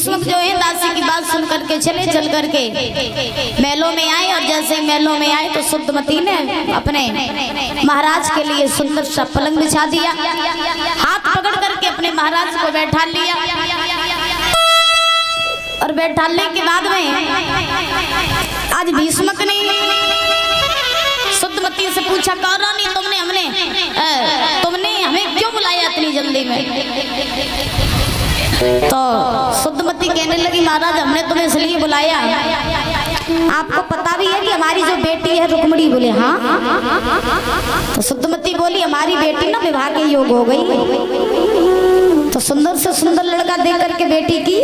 भीष्म जो है दासी की बात सुन करके चल करके महलों में आए, और जैसे ही महलों में आए तो शुद्धमती ने अपने महाराज के लिए सुंदर सा पलंग बिछा दिया, हाथ पकड़ करके अपने महाराज को बैठा लिया, और बैठाने के बाद में आज भीष्मक ने शुद्धमती से पूछा, कौन रानी तुमने हमें क्यों बुलाया इतनी जल्दी में? तो शुद्धमती कहने लगी, महाराज हमने तुम्हें इसलिए बुलाया, आपको पता भी है कि हमारी जो बेटी है रुक्मिणी? बोले हाँ। तो शुद्धमती बोली, हमारी बेटी ना विवाह के योग हो गई, तो सुंदर से सुंदर लड़का देख करके बेटी की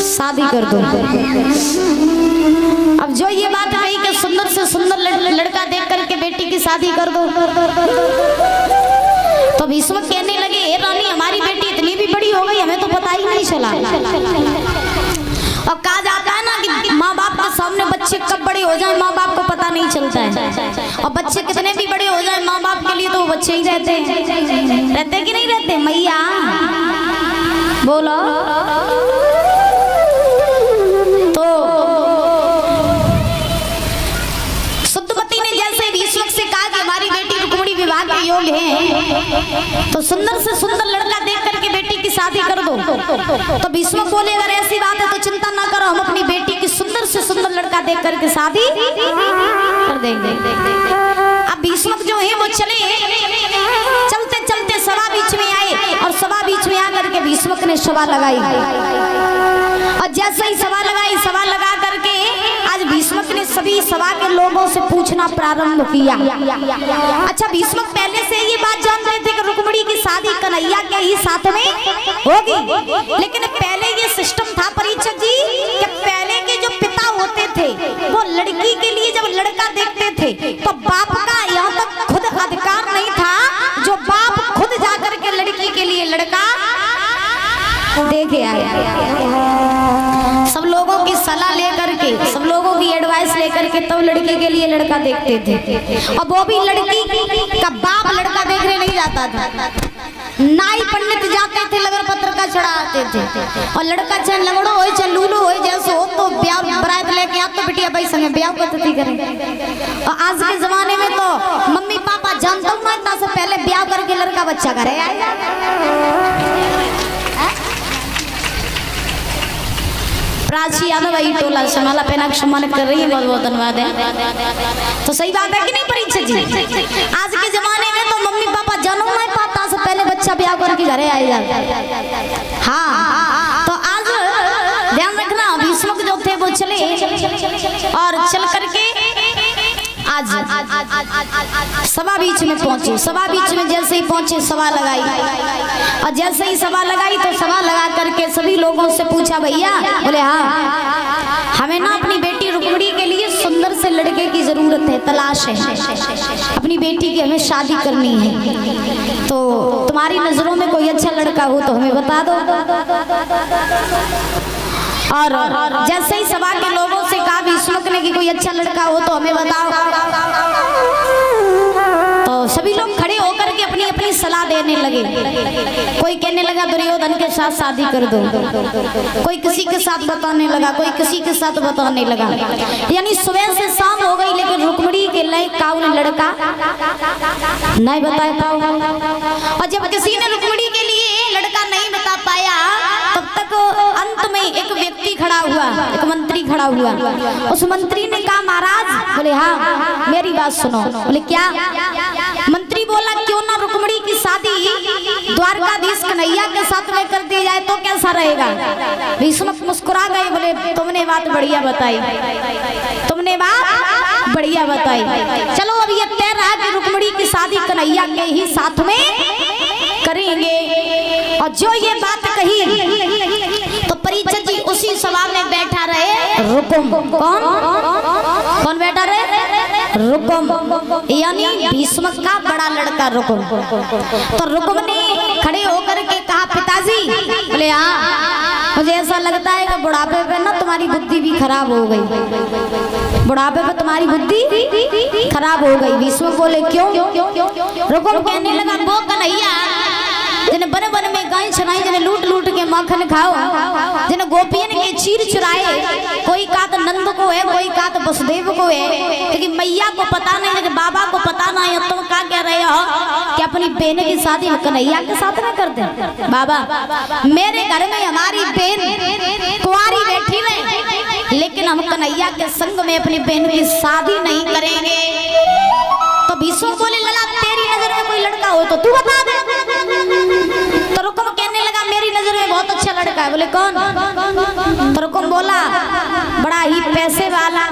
शादी कर दो। अब जो ये बात कही कि सुंदर से सुंदर लड़का देख करके बेटी की शादी कर दो, तो भीष्म कहने लगे, हे रानी हमारी बेटी इतनी भी बड़ी हो गई, हमें तो पता ही नहीं चला। और कहा जाता है ना कि माँ बाप के सामने बच्चे कब बड़े हो जाए माँ बाप को पता नहीं चलता है, और बच्चे कितने भी बड़े हो जाए माँ बाप के लिए तो वो बच्चे ही रहते कि नहीं रहते? मैया बोलो। तो शुद्धमती ने जैसे भीष्म से कहा कि हमारी बेटी रुक्मिणी विवाह के योग है, तो सुंदर से सुंदर लड़का देख करके बेटी की शादी कर दो। तो भीष्म बोले, अगर ऐसी बात है तो चिंता ना करो, हम अपनी बेटी की सुंदर से सुंदर लड़का देख करके शादी कर देंगे। अब भीष्म जो है वो चलते चलते सभा बीच में आए, और सभा बीच में आकर के भीष्म ने सभा लगाई, और जैसे ही सभा लगा करके आज भीष्म ने सभी सभा के लोगों से पूछना प्रारंभ किया। अच्छा, भीष्म पहले से ये बात जानते थे कि रुक्मिणी की शादी कन्हैया के ही साथ में होगी, लेकिन पहले ये सिस्टम था परीक्षक जी कि पहले के जो पिता होते थे वो लड़की के लिए जब लड़का देखते थे तो बाप का यहाँ तक खुद अधिकार नहीं था, जो बाप खुद जाकर के लड़की के लिए लड़का देखे आए। सब लोगों की सलाह लेकर के, सब लोगों की एडवाइस लेकर के तब लड़की के लिए लड़का देखते थे, और वो भी लड़की का बाप लड़का देखने नहीं जाता था, नाई पंडित जाते थे, लगन पत्र का चढ़ाते थे, और लड़का चाहे लगड़ो हो चाहे लूलू हो जैसे हो तो ब्याह बरात लेके आप तो बिटिया भाई संगे ब्याह करती करें। और आज के जमाने में तो मम्मी पापा जानता हूँ ना इतना से पहले ब्याह करके लड़का बच्चा करे प्राची यादव भाई टोला समाला पहना सम्मानित कर रही है, बहुत बहुत धन्यवाद है। तो सही बात है कि नहीं परीक्षक जी? आज के जमाने में तो मम्मी पापा जानो नहीं पाता से पहले बच्चा ब्याह करके घरे आ जाता। हाँ, तो आज ध्यान रखना, भीष्म जो थे वो चले और चल करके आज सभा बीच में पहुंचे। सभा बीच में जैसे ही पहुंचे सभा लगाई, और जैसे ही सभा लगाई तो सभा लगा करके सभी लोगों से पूछा, भैया? बोले हाँ, हमें ना अपनी बेटी रुक्मिणी के लिए सुंदर से लड़के की जरूरत है, तलाश है, अपनी बेटी की हमें शादी करनी है, तो तुम्हारी नजरों में कोई अच्छा लड़का हो तो हमें बता दो। और जैसे ही सभा के लोगों से कहा भीष्म ने कि कोई अच्छा लड़का हो तो हमें बताओ, तो सभी लोग खड़े होकर के अपनी अपनी सलाह देने लगे। कोई कहने लगा दुर्योधन के साथ शादी कर दो, कोई किसी के साथ बताने लगा, कोई किसी के साथ बताने लगा, यानी सुबह से शाम हो गई लेकिन रुक्मिणी के लिए काऊ ने लड़का नहीं बता पाओ। और जब किसी ने रुक्मिणी के लिए लड़का नहीं बता पाया तब तक अंत में एक व्यक्ति खड़ा हुआ, एक मंत्री खड़ा हुआ। उस मंत्री ने कहा, महाराज? बोले हाँ, मेरी बात सुनो। बोले क्या? मंत्री बोला, क्यों ना रुक्मिणी की शादी द्वारकाधीश कन्हैया के साथ में कर दी जाए तो कैसा रहेगा? भीष्म मुस्कुरा गए, बोले तुमने बात बढ़िया बताई, तुमने बात बढ़िया बताई, चलो अब ये तय रहा कि रुक्मिणी की शादी कन्हैया के ही साथ में करेंगे। और जो ये बात कही तो परीक्षक जी उसी सभा में बैठा रहे रुकुम। कौन बैठा रहे? रुकुम, यानी भीष्म का बड़ा लड़का रुकुम। तो रुकुम ने खड़े होकर के कहा, पिताजी? बोले हाँ, मुझे ऐसा लगता है कि बुढ़ापे पे ना तुम्हारी बुद्धि भी खराब हो गई, बुढ़ापे पे तुम्हारी बुद्धि खराब हो गई। भीष्म बोले क्यों? रुकुम कहने लगा, वो कन्हैया जिन्हें बन बन में गाय चुराई चुराई जने लूट लूट के मक्खन खाओ, जने गोपियन के चीर चुराए, कोई कात नंद को है, कोई कात वसुदेव को है, लेकिन मैया को पता नहीं, लेकिन बाबा को पता नहीं। तुम क्या कह रहे हो कि अपनी बहन की शादी कन्हैया के साथ में कर दे? बाबा मेरे घर में हमारी बहन कुंवारी बैठी है, लेकिन हम कन्हैया के संग में अपनी बहन की शादी नहीं करेंगे। तो भीष्म बोले लला तेरी नजर में कोई लड़का हो तो तू बता दे। तो रुकम कहने लगा मेरी नजर में बहुत अच्छा लड़का है। बोले कौन? तो रुकम बोला बड़ा ही पैसे वाला,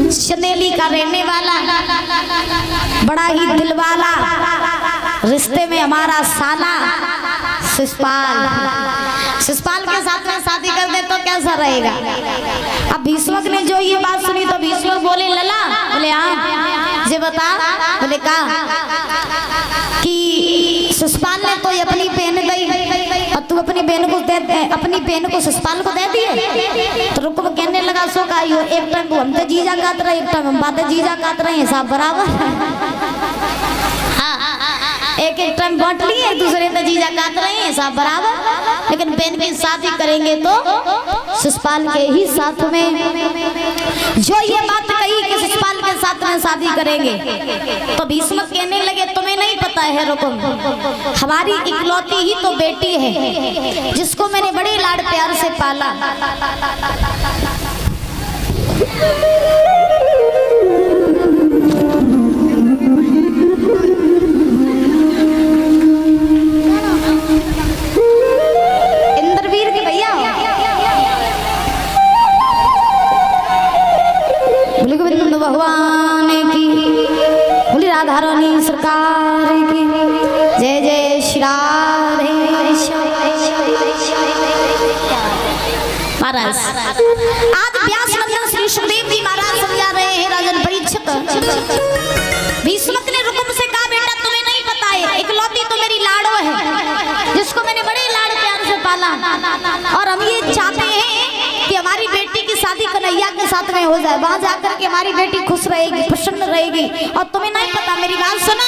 चंदेली का रहने वाला, बड़ा ही दिल वाला, रिश्ते में हमारा साला शिषपाल। शिषपाल के साथ में शादी कर दे तो कैसा रहेगा? अब भीष्मक ने जो ये बात सुनी तो भीष्मक बोले लला, बोले हाँ जे बता। बोले कहा कि शिषपाल ने तो अपनी बहन दी और तू अपनी बहन को दे, अपनी बहन को शिषपाल को दे दिए। तो रुक कहने लगा सो का यो एक टाइम को हम तो जीजा काट रहे, एक टाइम हम बातें जीजा काट रहे हैं, सब बराबर। एक एक टाइम बांट लिए, एक दूसरे का जीजा काट रहे हैं, सब बराबर। लेकिन बहन की शादी करेंगे तो शिषपाल के ही साथ में। जो ये बात कही कि शिषपाल के साथ में शादी करेंगे, तो भीष्म कहने लगे तुम्हें नहीं पता है रुकुम, हमारी इकलौती ही तो बेटी है जिसको मैंने बड़े लाड प्यार से पाला। इंद्रवीर की भैया बोले गोविंद भगवान की, बोली राधा रानी सरकार की, जय जय श्री राधे। महाराज आज व्यास नंदन श्री सुखदेव जी महाराज समझा रहे हैं राजन परीक्षित। भीष्मक ने रुकुम से कहा बेटा तुम्हें नहीं पता है, इकलौती तो मेरी लाडो है जिसको मैंने बड़े लाड प्यार से पाला, और हम ये चाहते हैं कि हमारी बेटी की शादी कन्हैया के साथ में हो जाए, वहां जाकर के हमारी बेटी खुश रहेगी, प्रसन्न रहेगी। और तुम्हें नहीं पता, मेरी बात सुनो।